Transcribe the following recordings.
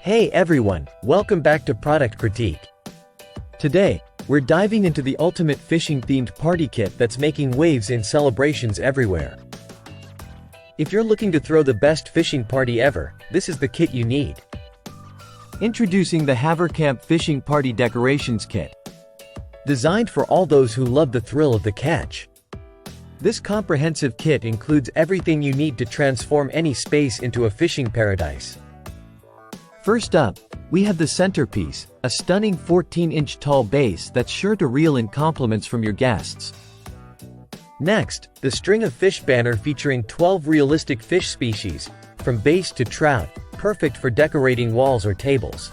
Hey everyone, welcome back to Product Critique. Today, we're diving into the ultimate fishing-themed party kit that's making waves in celebrations everywhere. If you're looking to throw the best fishing party ever, this is the kit you need. Introducing the Havercamp Fishing Party Decorations Kit. Designed for all those who love the thrill of the catch. This comprehensive kit includes everything you need to transform any space into a fishing paradise. First up, we have the centerpiece, a stunning 14-inch tall base that's sure to reel in compliments from your guests. Next, the String of Fish banner featuring 12 realistic fish species, from bass to trout, perfect for decorating walls or tables.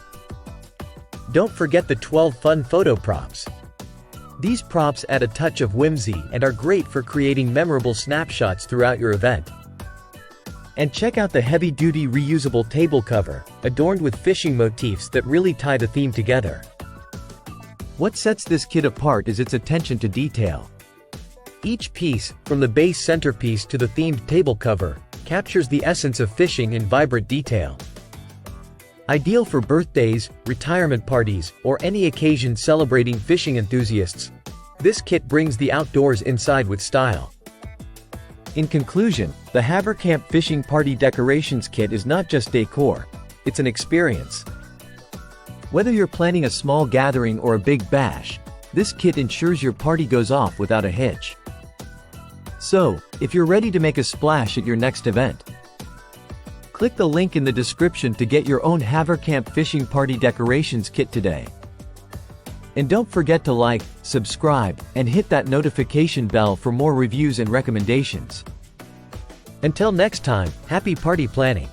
Don't forget the 12 fun photo props. These props add a touch of whimsy and are great for creating memorable snapshots throughout your event. And check out the heavy-duty reusable table cover, adorned with fishing motifs that really tie the theme together. What sets this kit apart is its attention to detail. Each piece, from the base centerpiece to the themed table cover, captures the essence of fishing in vibrant detail. Ideal for birthdays, retirement parties, or any occasion celebrating fishing enthusiasts, this kit brings the outdoors inside with style. In conclusion, the Havercamp Fishing Party Decorations Kit is not just decor, it's an experience. Whether you're planning a small gathering or a big bash, this kit ensures your party goes off without a hitch. So, if you're ready to make a splash at your next event, click the link in the description to get your own Havercamp Fishing Party Decorations Kit today. And don't forget to like, subscribe, and hit that notification bell for more reviews and recommendations. Until next time, happy party planning!